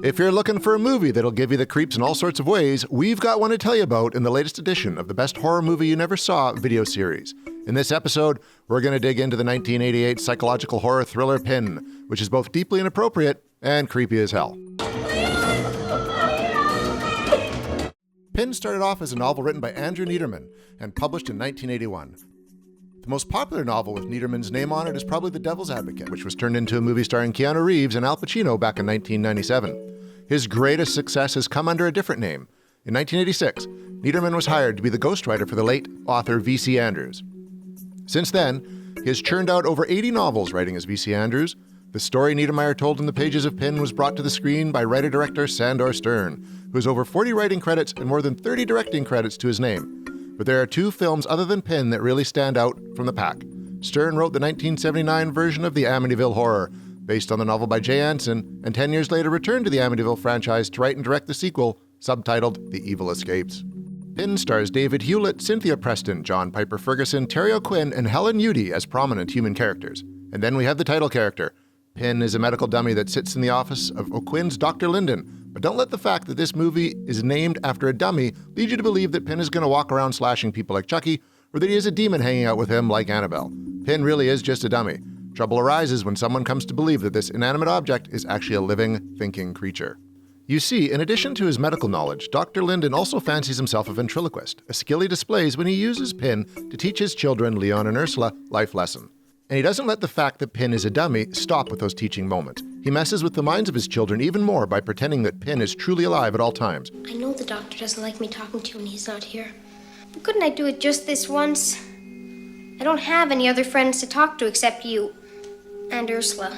If you're looking for a movie that'll give you the creeps in all sorts of ways, we've got one to tell you about in the latest edition of the Best Horror Movie You Never Saw video series. In this episode, we're going to dig into the 1988 psychological horror thriller Pin, which is both deeply inappropriate and creepy as hell. Pin started off as a novel written by Andrew Niederman and published in 1981. The most popular novel with Niederman's name on it is probably The Devil's Advocate, which was turned into a movie starring Keanu Reeves and Al Pacino back in 1997. His greatest success has come under a different name. In 1986, Niederman was hired to be the ghostwriter for the late author V.C. Andrews. Since then, he has churned out over 80 novels writing as V.C. Andrews. The story Niedermeyer told in the pages of Pin was brought to the screen by writer-director Sandor Stern, who has over 40 writing credits and more than 30 directing credits to his name. But there are two films other than Pin that really stand out from the pack. Stern wrote the 1979 version of the Amityville Horror, based on the novel by Jay Anson, and 10 years later returned to the Amityville franchise to write and direct the sequel, subtitled The Evil Escapes. Pin stars David Hewlett, Cynthia Preston, John Piper Ferguson, Terry O'Quinn, and Helen Udy as prominent human characters. And then we have the title character. Pin is a medical dummy that sits in the office of O'Quinn's Dr. Linden, but don't let the fact that this movie is named after a dummy lead you to believe that Pin is going to walk around slashing people like Chucky, or that he has a demon hanging out with him like Annabelle. Pin really is just a dummy. Trouble arises when someone comes to believe that this inanimate object is actually a living, thinking creature. You see, in addition to his medical knowledge, Dr. Linden also fancies himself a ventriloquist, a skill he displays when he uses Pin to teach his children, Leon and Ursula, life lesson. And he doesn't let the fact that Pin is a dummy stop with those teaching moments. He messes with the minds of his children even more by pretending that Pin is truly alive at all times. I know the doctor doesn't like me talking to you when he's not here. But couldn't I do it just this once? I don't have any other friends to talk to except you and Ursula.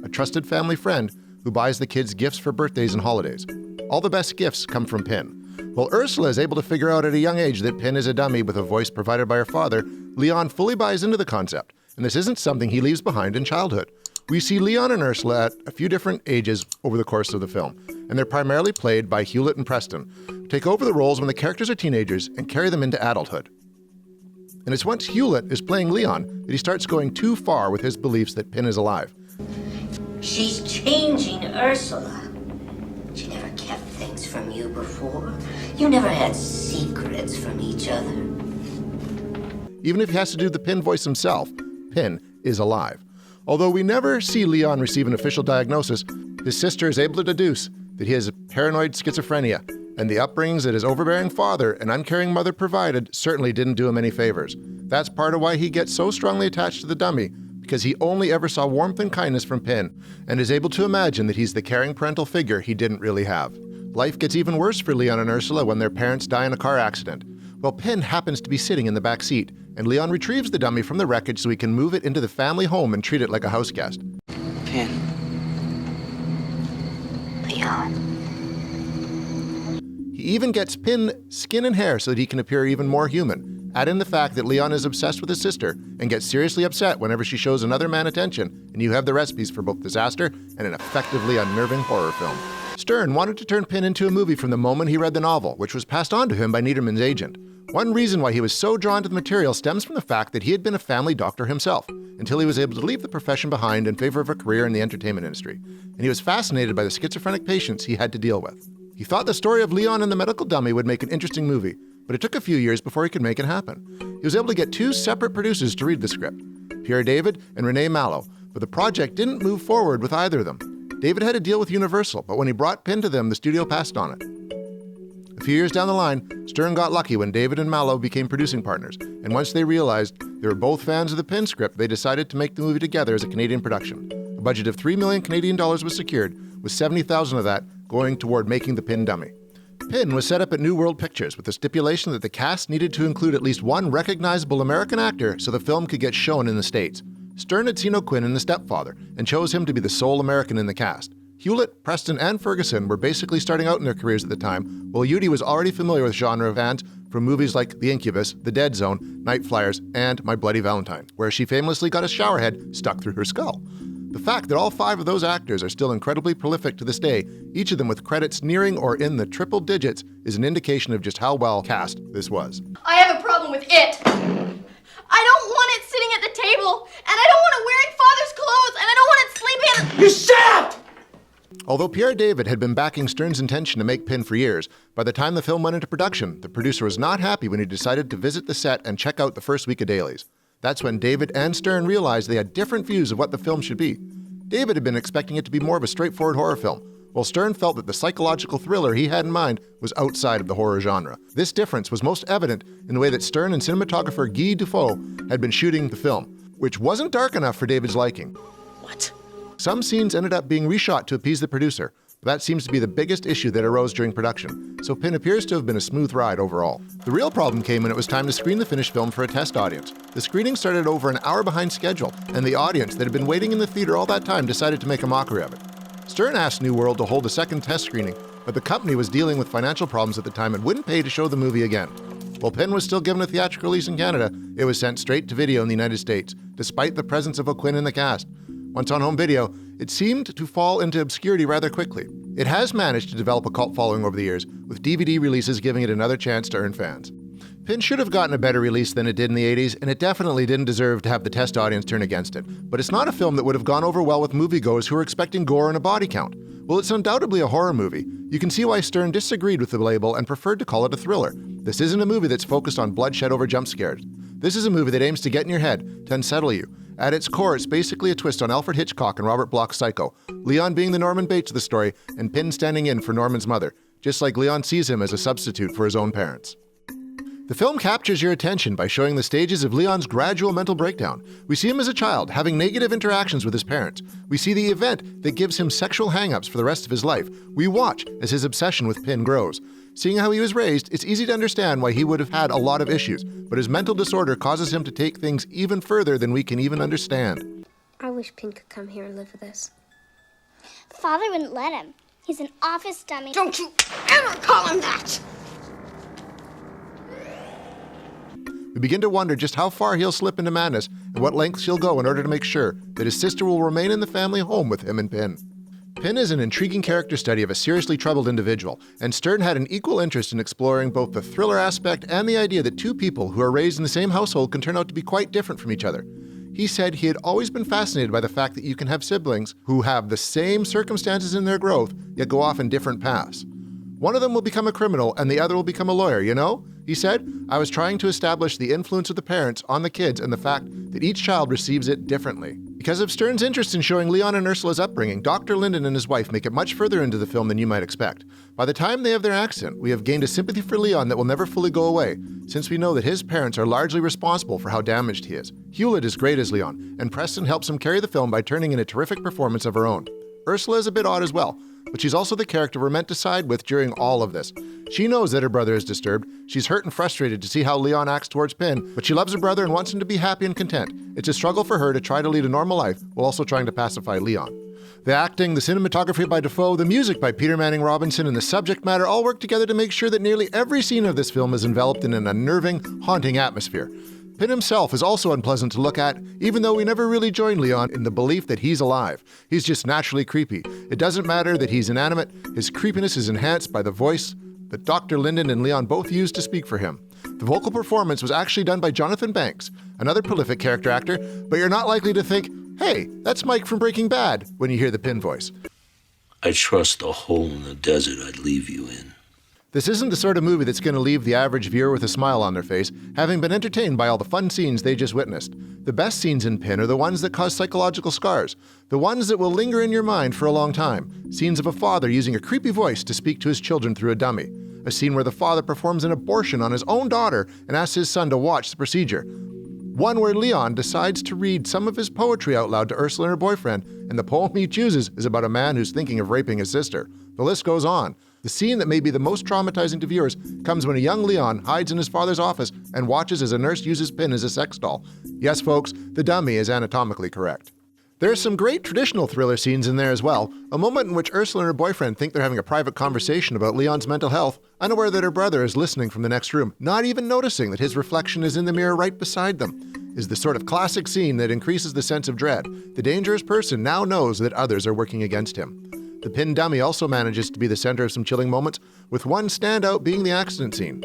A trusted family friend who buys the kids gifts for birthdays and holidays. All the best gifts come from Pin. While Ursula is able to figure out at a young age that Pin is a dummy with a voice provided by her father, Leon fully buys into the concept. And this isn't something he leaves behind in childhood. We see Leon and Ursula at a few different ages over the course of the film, and they're primarily played by Hewlett and Preston, who take over the roles when the characters are teenagers and carry them into adulthood. And it's once Hewlett is playing Leon that he starts going too far with his beliefs that Pin is alive. She's changing Ursula. She never kept things from you before. You never had secrets from each other. Even if he has to do the Pin voice himself, Pin is alive. Although we never see Leon receive an official diagnosis, his sister is able to deduce that he has paranoid schizophrenia, and the upbringings that his overbearing father and uncaring mother provided certainly didn't do him any favors. That's part of why he gets so strongly attached to the dummy, because he only ever saw warmth and kindness from Pin, and is able to imagine that he's the caring parental figure he didn't really have. Life gets even worse for Leon and Ursula when their parents die in a car accident. Well, Pin happens to be sitting in the back seat, and Leon retrieves the dummy from the wreckage so he can move it into the family home and treat it like a house guest. Pin. Leon. He even gets Pin skin and hair so that he can appear even more human. Add in the fact that Leon is obsessed with his sister and gets seriously upset whenever she shows another man attention, and you have the recipes for both disaster and an effectively unnerving horror film. Stern wanted to turn Pin into a movie from the moment he read the novel, which was passed on to him by Niederman's agent. One reason why he was so drawn to the material stems from the fact that he had been a family doctor himself, until he was able to leave the profession behind in favor of a career in the entertainment industry. And he was fascinated by the schizophrenic patients he had to deal with. He thought the story of Leon and the medical dummy would make an interesting movie, but it took a few years before he could make it happen. He was able to get two separate producers to read the script, Pierre David and Renee Mallow, but the project didn't move forward with either of them. David had a deal with Universal, but when he brought Pin to them, the studio passed on it. A few years down the line, Stern got lucky when David and Mallow became producing partners, and once they realized they were both fans of the Pin script, they decided to make the movie together as a Canadian production. A budget of $3 million Canadian was secured, with $70,000 of that going toward making the Pin dummy. Pin was set up at New World Pictures with the stipulation that the cast needed to include at least one recognizable American actor so the film could get shown in the States. Stern had seen O'Quinn in The Stepfather and chose him to be the sole American in the cast. Hewlett, Preston, and Ferguson were basically starting out in their careers at the time, while Udy was already familiar with genre fans from movies like The Incubus, The Dead Zone, Night Flyers, and My Bloody Valentine, where she famously got a showerhead stuck through her skull. The fact that all five of those actors are still incredibly prolific to this day, each of them with credits nearing or in the triple digits, is an indication of just how well cast this was. I have a problem with it. I don't want it sitting at the table, and I don't want it wearing Father's clothes, and I don't want it sleeping in... You shut up! Although Pierre David had been backing Stern's intention to make Pin for years, by the time the film went into production, the producer was not happy when he decided to visit the set and check out the first week of dailies. That's when David and Stern realized they had different views of what the film should be. David had been expecting it to be more of a straightforward horror film, while Stern felt that the psychological thriller he had in mind was outside of the horror genre. This difference was most evident in the way that Stern and cinematographer Guy Dufault had been shooting the film, which wasn't dark enough for David's liking. What? Some scenes ended up being reshot to appease the producer, but that seems to be the biggest issue that arose during production, so Pin appears to have been a smooth ride overall. The real problem came when it was time to screen the finished film for a test audience. The screening started over an hour behind schedule, and the audience that had been waiting in the theater all that time decided to make a mockery of it. Stern asked New World to hold a second test screening, but the company was dealing with financial problems at the time and wouldn't pay to show the movie again. While Pin was still given a theatrical release in Canada, it was sent straight to video in the United States, despite the presence of O'Quinn in the cast. Once on home video, it seemed to fall into obscurity rather quickly. It has managed to develop a cult following over the years, with DVD releases giving it another chance to earn fans. Pin should have gotten a better release than it did in the 80s, and it definitely didn't deserve to have the test audience turn against it. But it's not a film that would have gone over well with moviegoers who are expecting gore and a body count. While it's undoubtedly a horror movie, you can see why Stern disagreed with the label and preferred to call it a thriller. This isn't a movie that's focused on bloodshed over jump scares. This is a movie that aims to get in your head, to unsettle you. At its core, it's basically a twist on Alfred Hitchcock and Robert Bloch's Psycho, Leon being the Norman Bates of the story, and Pin standing in for Norman's mother, just like Leon sees him as a substitute for his own parents. The film captures your attention by showing the stages of Leon's gradual mental breakdown. We see him as a child, having negative interactions with his parents. We see the event that gives him sexual hang-ups for the rest of his life. We watch as his obsession with Pin grows. Seeing how he was raised, it's easy to understand why he would have had a lot of issues, but his mental disorder causes him to take things even further than we can even understand. I wish Pin could come here and live with us. Father wouldn't let him. He's an office dummy. Don't you ever call him that! We begin to wonder just how far he'll slip into madness and what lengths he'll go in order to make sure that his sister will remain in the family home with him and Pin. Pin is an intriguing character study of a seriously troubled individual, and Stern had an equal interest in exploring both the thriller aspect and the idea that two people who are raised in the same household can turn out to be quite different from each other. He said he had always been fascinated by the fact that you can have siblings who have the same circumstances in their growth, yet go off in different paths. One of them will become a criminal and the other will become a lawyer, you know? He said, I was trying to establish the influence of the parents on the kids and the fact that each child receives it differently. Because of Stern's interest in showing Leon and Ursula's upbringing, Dr. Linden and his wife make it much further into the film than you might expect. By the time they have their accent, we have gained a sympathy for Leon that will never fully go away, since we know that his parents are largely responsible for how damaged he is. Hewlett is great as Leon, and Preston helps him carry the film by turning in a terrific performance of her own. Ursula is a bit odd as well, but she's also the character we're meant to side with during all of this. She knows that her brother is disturbed. She's hurt and frustrated to see how Leon acts towards Pin, but she loves her brother and wants him to be happy and content. It's a struggle for her to try to lead a normal life while also trying to pacify Leon. The acting, the cinematography by Dafoe, the music by Peter Manning Robinson, and the subject matter all work together to make sure that nearly every scene of this film is enveloped in an unnerving, haunting atmosphere. Pin himself is also unpleasant to look at, even though we never really join Leon in the belief that he's alive. He's just naturally creepy. It doesn't matter that he's inanimate, his creepiness is enhanced by the voice that Dr. Linden and Leon both used to speak for him. The vocal performance was actually done by Jonathan Banks, another prolific character actor, but you're not likely to think, hey, that's Mike from Breaking Bad, when you hear the Pin voice. I trust the hole in the desert I'd leave you in. This isn't the sort of movie that's going to leave the average viewer with a smile on their face, having been entertained by all the fun scenes they just witnessed. The best scenes in Pin are the ones that cause psychological scars, the ones that will linger in your mind for a long time. Scenes of a father using a creepy voice to speak to his children through a dummy. A scene where the father performs an abortion on his own daughter and asks his son to watch the procedure. One where Leon decides to read some of his poetry out loud to Ursula and her boyfriend, and the poem he chooses is about a man who's thinking of raping his sister. The list goes on. The scene that may be the most traumatizing to viewers comes when a young Leon hides in his father's office and watches as a nurse uses Pin as a sex doll. Yes, folks, the dummy is anatomically correct. There are some great traditional thriller scenes in there as well, a moment in which Ursula and her boyfriend think they're having a private conversation about Leon's mental health, unaware that her brother is listening from the next room, not even noticing that his reflection is in the mirror right beside them. Is the sort of classic scene that increases the sense of dread. The dangerous person now knows that others are working against him. The Pin dummy also manages to be the center of some chilling moments, with one standout being the accident scene.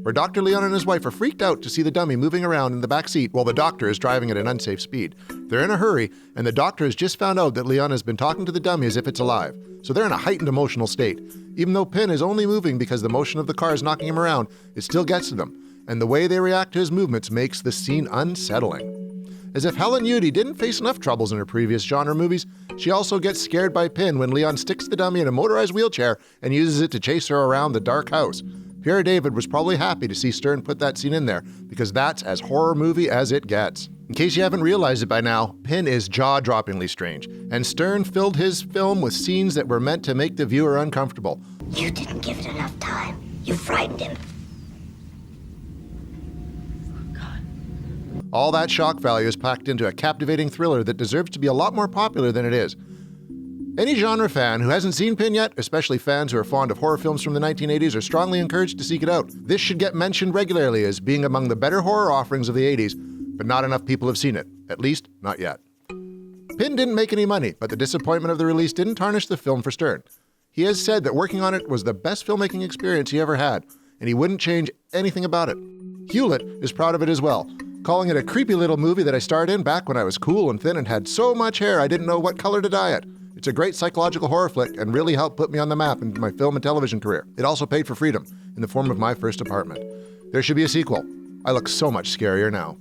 where Dr. Leon and his wife are freaked out to see the dummy moving around in the back seat while the doctor is driving at an unsafe speed. They're in a hurry, and the doctor has just found out that Leon has been talking to the dummy as if it's alive. So they're in a heightened emotional state. Even though Pin is only moving because the motion of the car is knocking him around, it still gets to them. And the way they react to his movements makes the scene unsettling. As if Helen Udy didn't face enough troubles in her previous genre movies, she also gets scared by Pin when Leon sticks the dummy in a motorized wheelchair and uses it to chase her around the dark house. Pierre David was probably happy to see Stern put that scene in there, because that's as horror movie as it gets. In case you haven't realized it by now, Pin is jaw-droppingly strange, and Stern filled his film with scenes that were meant to make the viewer uncomfortable. You didn't give it enough time. You frightened him. All that shock value is packed into a captivating thriller that deserves to be a lot more popular than it is. Any genre fan who hasn't seen Pin yet, especially fans who are fond of horror films from the 1980s, are strongly encouraged to seek it out. This should get mentioned regularly as being among the better horror offerings of the 80s, but not enough people have seen it. At least, not yet. Pin didn't make any money, but the disappointment of the release didn't tarnish the film for Stern. He has said that working on it was the best filmmaking experience he ever had, and he wouldn't change anything about it. Hewlett is proud of it as well, calling it a creepy little movie that I starred in back when I was cool and thin and had so much hair I didn't know what color to dye it. It's a great psychological horror flick and really helped put me on the map in my film and television career. It also paid for freedom in the form of my first apartment. There should be a sequel. I look so much scarier now.